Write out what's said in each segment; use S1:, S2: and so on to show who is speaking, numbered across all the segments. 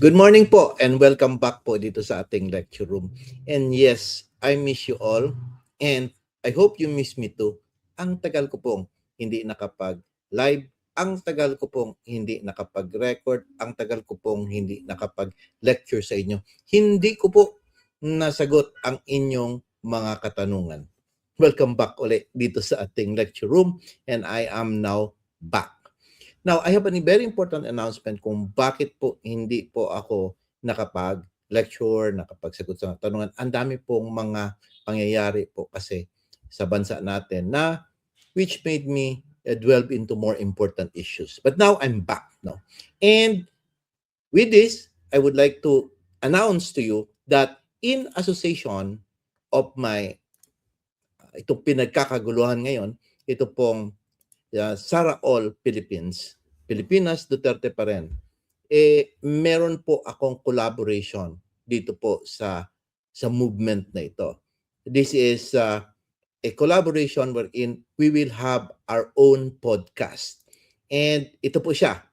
S1: Good morning po and welcome back po dito sa ating lecture room. And yes, I miss you all and I hope you miss me too. Ang tagal ko pong hindi nakapag-live, ang tagal ko pong hindi nakapag-record, ang tagal ko pong hindi nakapag-lecture sa inyo. Hindi ko po nasagot ang inyong mga katanungan. Welcome back ulit dito sa ating lecture room and I am now back. Now, I have a very important announcement kung bakit po hindi po ako nakapag-lecture, nakapagsagot sa tanungan. Ang dami pong mga pangyayari po kasi sa bansa natin na which made me delve into more important issues. But now I'm back. No? And with this, I would like to announce to you that in association of my itong pinagkakaguluhan ngayon, ito pong Sarah All Philippines, Pilipinas Duterte pa rin, meron po akong collaboration dito po sa movement na ito. This is a collaboration wherein we will have our own podcast. And ito po siya.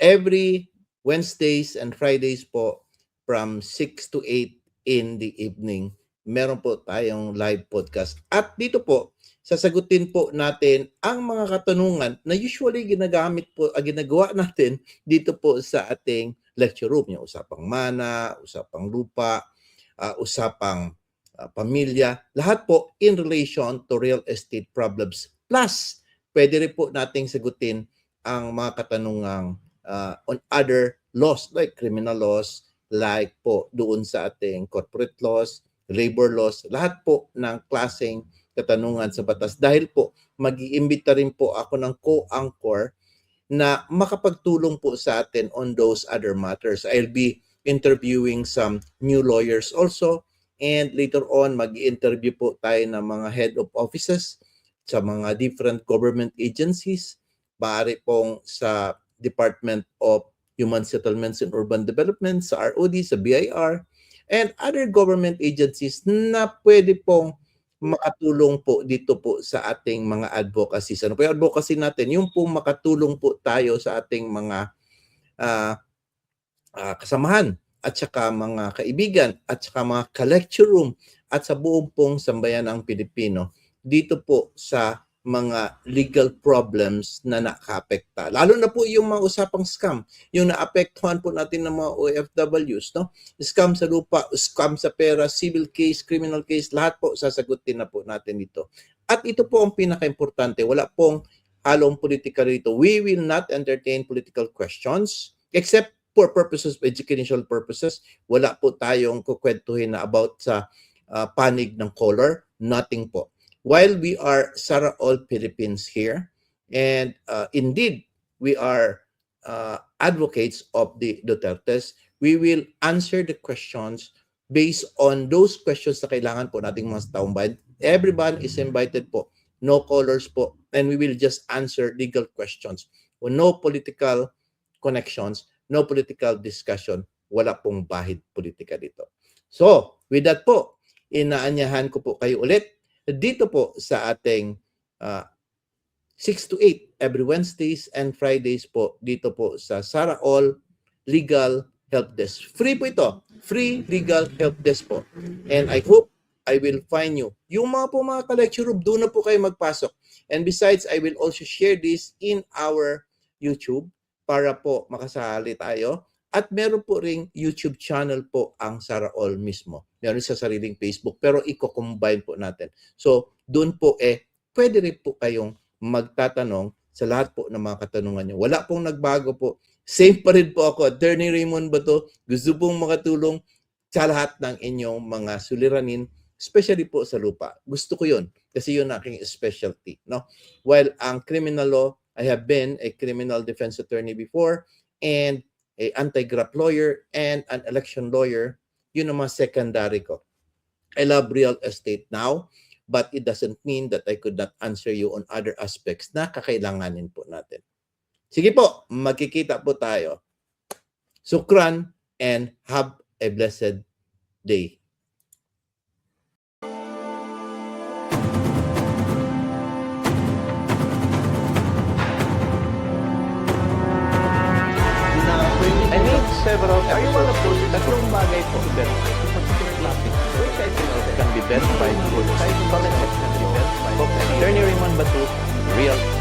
S1: Every Wednesdays and Fridays po from 6 to 8 in the evening, meron po tayong live podcast. At dito po, sasagutin po natin ang mga katanungan na usually ginagawa natin dito po sa ating lecture room. Yung usapang mana, usapang lupa, usapang pamilya, lahat po in relation to real estate problems. Plus, pwede rin po nating sagutin ang mga katanungang on other laws like criminal laws, like po doon sa ating corporate laws, labor laws, lahat po ng klaseng katanungan sa batas. Dahil po, mag-iimbita rin po ako ng co-anchor na makapagtulong po sa atin on those other matters. I'll be interviewing some new lawyers also. And later on, mag-interview po tayo ng mga head of offices sa mga different government agencies. Maaari pong sa Department of Human Settlements and Urban Development, sa ROD, sa BIR, and other government agencies na pwede pong makatulong po dito po sa ating mga advocacies. Ano po yung advocacy natin? Yung pong makatulong po tayo sa ating mga kasamahan at saka mga kaibigan at saka mga ka-lecture room at sa buong pong sambayan ng Pilipino dito po sa mga legal problems na nakaapekta. Lalo na po yung mga usapang scam, yung naapektuhan po natin ng mga OFWs, no? Scam sa lupa, scam sa pera, civil case, criminal case, lahat po sasagutin na po natin dito. At ito po ang pinaka-importante, wala pong halong politika rito. We will not entertain political questions except for purposes of educational purposes. Wala po tayong kukwentuhin na about sa panig ng color, nothing po. While we are Sarah All Philippines here, and indeed we are advocates of the Dutertes, we will answer the questions based on those questions na kailangan po nating mga taong bayan. Everyone is invited po, no colors po, and we will just answer legal questions. No political connections, no political discussion, wala pong bahid politika dito. So, with that po, inaanyahan ko po kayo ulit dito po sa ating 6 to 8 every Wednesdays and Fridays po dito po sa Sarah All Legal Help Desk. Free po ito. Free Legal Help Desk po. And I hope I will find you. Yung mga ka-lecture room, doon na po kayo magpasok. And besides, I will also share this in our YouTube para po makasali tayo. At meron po ring YouTube channel po ang Sarah All mismo. Meron sa sariling Facebook pero i-combine po natin. So doon po pwede rin po kayong magtatanong sa lahat po ng mga katanungan nyo. Wala pong nagbago po. Same pa rin po ako. Attorney Raymond Bato, gusto pong makatulong sa lahat ng inyong mga suliranin, especially po sa lupa. Gusto ko yun kasi yun aking specialty. No? While ang criminal law, I have been a criminal defense attorney before and a anti-graft lawyer and an election lawyer, yun ang mga secondary ko. I love real estate now, but it doesn't mean that I could not answer you on other aspects na kakailanganin po natin. Sige po, magkikita po tayo. Sukran and have a blessed day.
S2: several episodes, tatlong bagay po to verify. Which I think can be verified. Comment section can be verified. Attorney Raymond Batu, Real